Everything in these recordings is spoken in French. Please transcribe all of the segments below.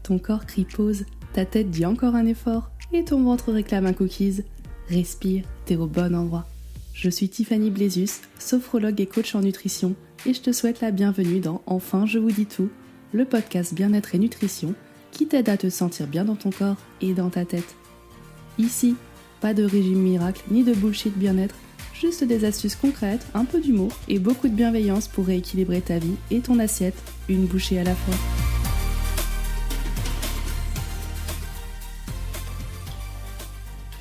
Ton corps crie pause, ta tête dit encore un effort et ton ventre réclame un cookies. Respire, t'es au bon endroit. Je suis Tiffany Blésus, sophrologue et coach en nutrition et je te souhaite la bienvenue dans Enfin je vous dis tout, le podcast bien-être et nutrition qui t'aide à te sentir bien dans ton corps et dans ta tête. Ici, pas de régime miracle ni de bullshit bien-être, juste des astuces concrètes, un peu d'humour et beaucoup de bienveillance pour rééquilibrer ta vie et ton assiette, une bouchée à la fois.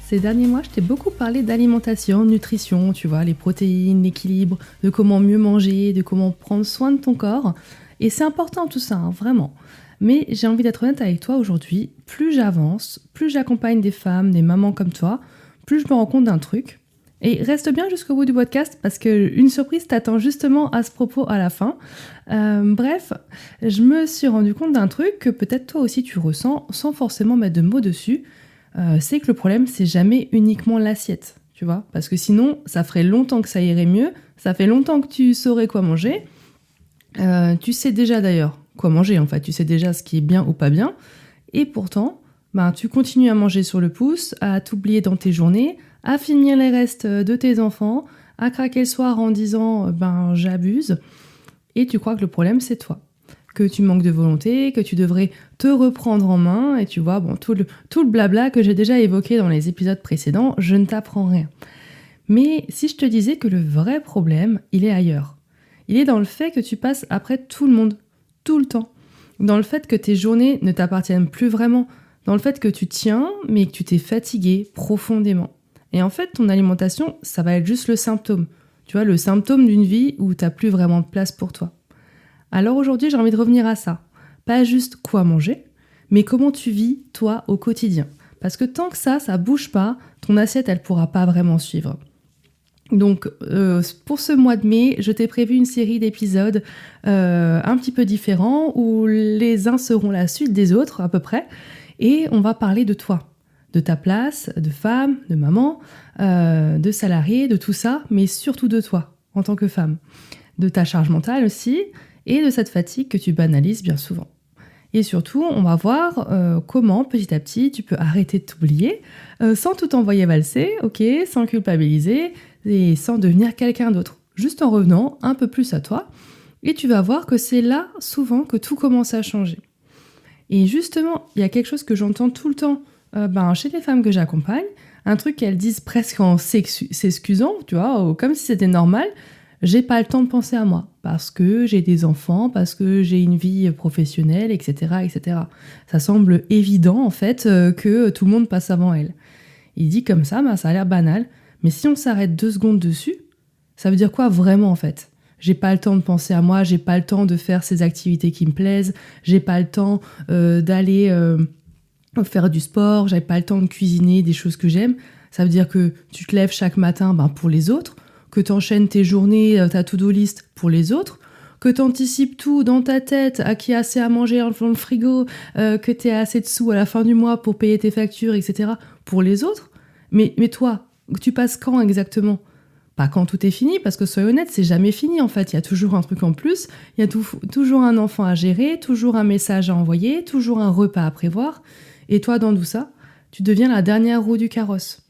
Ces derniers mois, je t'ai beaucoup parlé d'alimentation, nutrition, tu vois, les protéines, l'équilibre, de comment mieux manger, de comment prendre soin de ton corps. Et c'est important tout ça, hein, vraiment. Mais j'ai envie d'être honnête avec toi aujourd'hui, plus j'avance, plus j'accompagne des femmes, des mamans comme toi, plus je me rends compte d'un truc. Et reste bien jusqu'au bout du podcast parce qu'une surprise t'attend justement à ce propos à la fin. Bref, je me suis rendu compte d'un truc que peut-être toi aussi tu ressens sans forcément mettre de mots dessus. C'est que le problème, c'est jamais uniquement l'assiette, tu vois, parce que sinon, ça ferait longtemps que ça irait mieux, ça fait longtemps que tu saurais quoi manger, tu sais déjà d'ailleurs quoi manger, en fait, tu sais déjà ce qui est bien ou pas bien, et pourtant, tu continues à manger sur le pouce, à t'oublier dans tes journées, à finir les restes de tes enfants, à craquer le soir en disant « j'abuse », et tu crois que le problème, c'est toi. Que tu manques de volonté, que tu devrais te reprendre en main, et tu vois, tout le blabla que j'ai déjà évoqué dans les épisodes précédents, je ne t'apprends rien. Mais si je te disais que le vrai problème, il est ailleurs. Il est dans le fait que tu passes après tout le monde, tout le temps. Dans le fait que tes journées ne t'appartiennent plus vraiment. Dans le fait que tu tiens, mais que tu t'es fatigué profondément. Et en fait, ton alimentation, ça va être juste le symptôme. Tu vois, le symptôme d'une vie où tu n'as plus vraiment de place pour toi. Alors aujourd'hui, j'ai envie de revenir à ça. Pas juste quoi manger, mais comment tu vis, toi, au quotidien. Parce que tant que ça bouge pas, ton assiette, elle pourra pas vraiment suivre. Donc, pour ce mois de mai, je t'ai prévu une série d'épisodes un petit peu différents, où les uns seront la suite des autres, à peu près, et on va parler de toi, de ta place, de femme, de maman, de salarié, de tout ça, mais surtout de toi, en tant que femme. De ta charge mentale aussi, et de cette fatigue que tu banalises bien souvent. Et surtout, on va voir comment, petit à petit, tu peux arrêter de t'oublier, sans tout envoyer valser, ok, sans culpabiliser, et sans devenir quelqu'un d'autre. Juste en revenant un peu plus à toi, et tu vas voir que c'est là, souvent, que tout commence à changer. Et justement, il y a quelque chose que j'entends tout le temps chez les femmes que j'accompagne, un truc qu'elles disent presque en s'excusant, tu vois, comme si c'était normal. J'ai pas le temps de penser à moi, parce que j'ai des enfants, parce que j'ai une vie professionnelle, etc., etc. Ça semble évident, en fait, que tout le monde passe avant elle. Il dit comme ça, ça a l'air banal, mais si on s'arrête 2 secondes dessus, ça veut dire quoi vraiment, en fait ? J'ai pas le temps de penser à moi, j'ai pas le temps de faire ces activités qui me plaisent, j'ai pas le temps d'aller faire du sport, j'ai pas le temps de cuisiner des choses que j'aime. Ça veut dire que tu te lèves chaque matin pour les autres, que tu enchaînes tes journées, ta to-do list pour les autres, que tu anticipes tout dans ta tête, à qui a assez à manger dans le frigo, que tu as assez de sous à la fin du mois pour payer tes factures, etc. pour les autres. Mais toi, tu passes quand exactement ? Pas quand tout est fini, parce que soyons honnêtes, c'est jamais fini en fait. Il y a toujours un truc en plus, il y a toujours un enfant à gérer, toujours un message à envoyer, toujours un repas à prévoir. Et toi, dans tout ça, tu deviens la dernière roue du carrosse.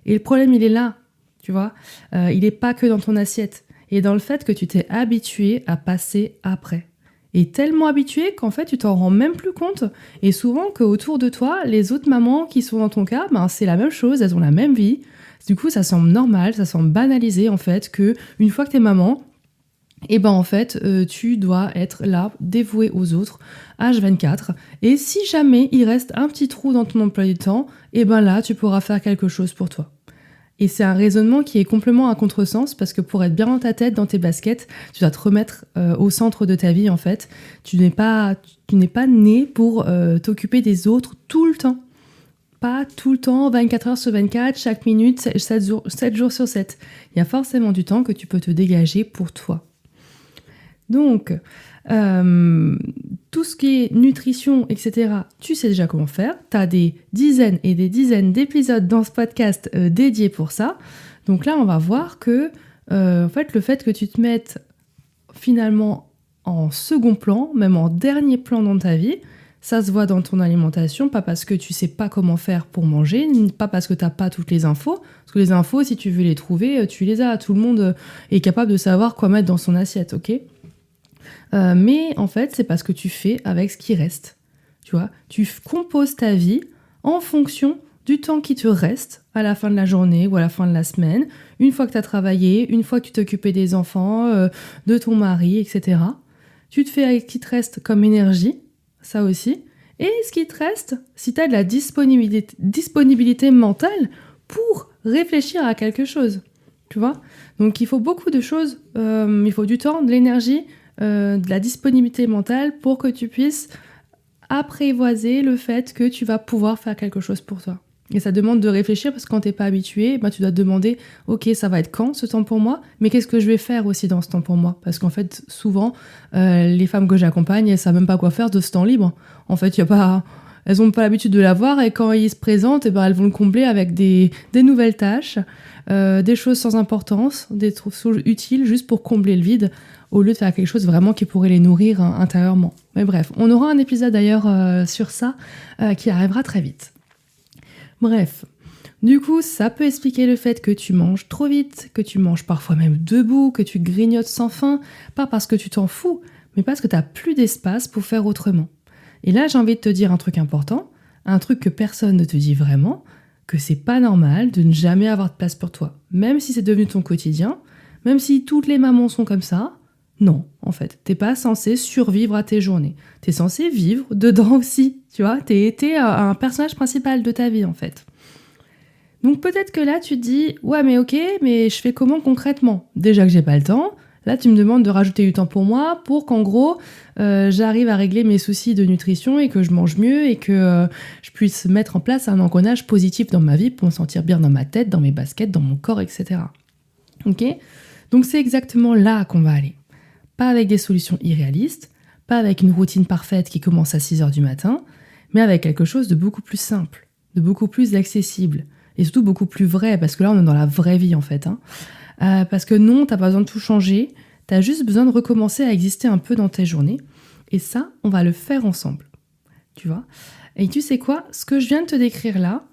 Et le problème, il est là. Tu vois, il n'est pas que dans ton assiette, et dans le fait que tu t'es habitué à passer après. Et tellement habitué qu'en fait, tu t'en rends même plus compte. Et souvent qu'autour de toi, les autres mamans qui sont dans ton cas, c'est la même chose, elles ont la même vie. Du coup, ça semble normal, ça semble banalisé en fait, qu'une fois que t'es maman, en fait, tu dois être là, dévouée aux autres, H24. Et si jamais il reste un petit trou dans ton emploi du temps, là, tu pourras faire quelque chose pour toi. Et c'est un raisonnement qui est complètement à contresens parce que pour être bien dans ta tête, dans tes baskets, tu dois te remettre au centre de ta vie en fait. Tu n'es pas né pour t'occuper des autres tout le temps. Pas tout le temps, 24 heures sur 24, chaque minute, 7 jours sur 7. Il y a forcément du temps que tu peux te dégager pour toi. Donc, tout ce qui est nutrition, etc., tu sais déjà comment faire. Tu as des dizaines et des dizaines d'épisodes dans ce podcast dédiés pour ça. Donc là, on va voir que en fait, le fait que tu te mettes finalement en second plan, même en dernier plan dans ta vie, Ça se voit dans ton alimentation, pas parce que tu sais pas comment faire pour manger, pas parce que t'as pas toutes les infos. Parce que les infos, si tu veux les trouver, tu les as. Tout le monde est capable de savoir quoi mettre dans son assiette, ok ? Mais en fait, c'est parce que tu fais avec ce qui reste. Tu vois, tu composes ta vie en fonction du temps qui te reste à la fin de la journée ou à la fin de la semaine, une fois que tu as travaillé, une fois que tu t'es occupé des enfants, de ton mari, etc. Tu te fais avec ce qui te reste comme énergie, ça aussi. Et ce qui te reste, si tu as de la disponibilité mentale pour réfléchir à quelque chose. Tu vois ? Donc il faut beaucoup de choses, il faut du temps, de l'énergie, de la disponibilité mentale pour que tu puisses apprivoiser le fait que tu vas pouvoir faire quelque chose pour toi. Et ça demande de réfléchir parce que quand t'es pas habitué, tu dois te demander ok, ça va être quand ce temps pour moi, mais qu'est-ce que je vais faire aussi dans ce temps pour moi ? Parce qu'en fait, souvent, les femmes que j'accompagne, elles savent même pas quoi faire de ce temps libre. En fait, elles ont pas l'habitude de l'avoir et quand ils se présentent, elles vont le combler avec des nouvelles tâches, des choses sans importance, des choses utiles juste pour combler le vide, au lieu de faire quelque chose vraiment qui pourrait les nourrir intérieurement. Mais bref, on aura un épisode d'ailleurs sur ça qui arrivera très vite. Bref, du coup, ça peut expliquer le fait que tu manges trop vite, que tu manges parfois même debout, que tu grignotes sans faim, pas parce que tu t'en fous, mais parce que tu n'as plus d'espace pour faire autrement. Et là, j'ai envie de te dire un truc important, un truc que personne ne te dit vraiment, que c'est pas normal de ne jamais avoir de place pour toi. Même si c'est devenu ton quotidien, même si toutes les mamans sont comme ça, non, en fait, t'es pas censé survivre à tes journées. T'es censé vivre dedans aussi, tu vois. T'es un personnage principal de ta vie, en fait. Donc peut-être que là, tu te dis, ouais, mais ok, mais je fais comment concrètement ? Déjà que j'ai pas le temps, là, tu me demandes de rajouter du temps pour moi, pour qu'en gros, j'arrive à régler mes soucis de nutrition et que je mange mieux et que je puisse mettre en place un engrenage positif dans ma vie pour me sentir bien dans ma tête, dans mes baskets, dans mon corps, etc. Ok ? Donc c'est exactement là qu'on va aller. Pas avec des solutions irréalistes, pas avec une routine parfaite qui commence à 6h du matin, mais avec quelque chose de beaucoup plus simple, de beaucoup plus accessible, et surtout beaucoup plus vrai, parce que là on est dans la vraie vie en fait. Parce que non, t'as pas besoin de tout changer, t'as juste besoin de recommencer à exister un peu dans tes journées, et ça, on va le faire ensemble, tu vois. Et tu sais quoi, ce que je viens de te décrire là,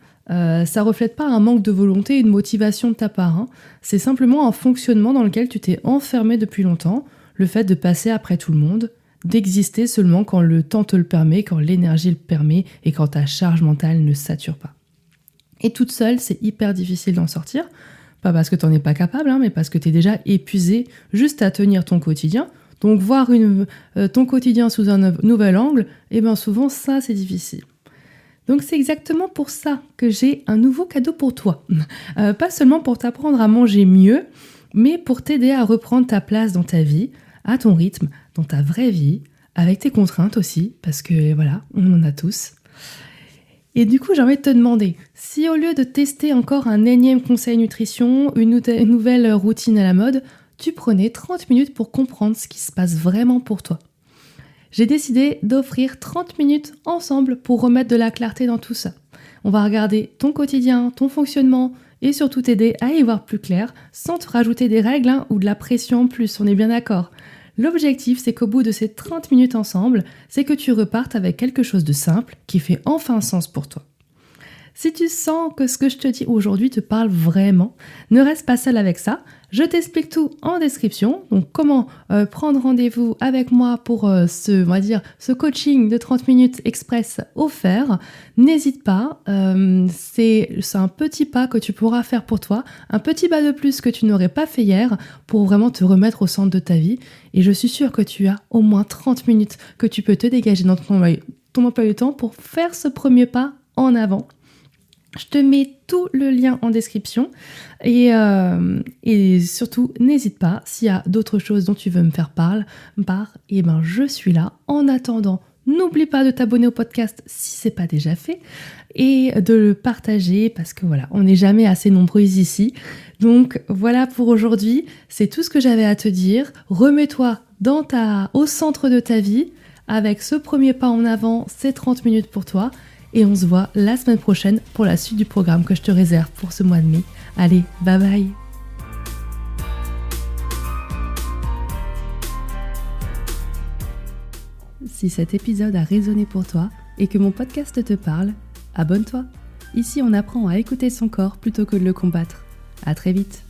ça reflète pas un manque de volonté et de motivation de ta part, c'est simplement un fonctionnement dans lequel tu t'es enfermé depuis longtemps, le fait de passer après tout le monde, d'exister seulement quand le temps te le permet, quand l'énergie le permet et quand ta charge mentale ne sature pas. Et toute seule, c'est hyper difficile d'en sortir, pas parce que t'en es pas capable, mais parce que t'es déjà épuisé juste à tenir ton quotidien. Donc voir ton quotidien sous un nouvel angle, souvent ça c'est difficile. Donc c'est exactement pour ça que j'ai un nouveau cadeau pour toi. Pas seulement pour t'apprendre à manger mieux, mais pour t'aider à reprendre ta place dans ta vie, à ton rythme, dans ta vraie vie, avec tes contraintes aussi, parce que voilà, on en a tous. Et du coup, j'ai envie de te demander, si au lieu de tester encore un énième conseil nutrition, une nouvelle routine à la mode, tu prenais 30 minutes pour comprendre ce qui se passe vraiment pour toi. J'ai décidé d'offrir 30 minutes ensemble pour remettre de la clarté dans tout ça. On va regarder ton quotidien, ton fonctionnement, et surtout t'aider à y voir plus clair, sans te rajouter des règles ou de la pression en plus, on est bien d'accord. L'objectif, c'est qu'au bout de ces 30 minutes ensemble, c'est que tu repartes avec quelque chose de simple qui fait enfin sens pour toi. Si tu sens que ce que je te dis aujourd'hui te parle vraiment, ne reste pas seul avec ça. Je t'explique tout en description. Donc comment prendre rendez-vous avec moi pour ce coaching de 30 minutes express offert. N'hésite pas, c'est un petit pas que tu pourras faire pour toi, un petit pas de plus que tu n'aurais pas fait hier pour vraiment te remettre au centre de ta vie. Et je suis sûre que tu as au moins 30 minutes que tu peux te dégager dans ton emploi du temps pour faire ce premier pas en avant. Je te mets tout le lien en description et surtout n'hésite pas, s'il y a d'autres choses dont tu veux me faire part, je suis là. En attendant, n'oublie pas de t'abonner au podcast si c'est pas déjà fait et de le partager parce que voilà, on n'est jamais assez nombreux ici. Donc voilà pour aujourd'hui, c'est tout ce que j'avais à te dire. Remets-toi au centre de ta vie avec ce premier pas en avant, ces 30 minutes pour toi. Et on se voit la semaine prochaine pour la suite du programme que je te réserve pour ce mois de mai. Allez, bye bye! Si cet épisode a résonné pour toi et que mon podcast te parle, abonne-toi. Ici, on apprend à écouter son corps plutôt que de le combattre. À très vite.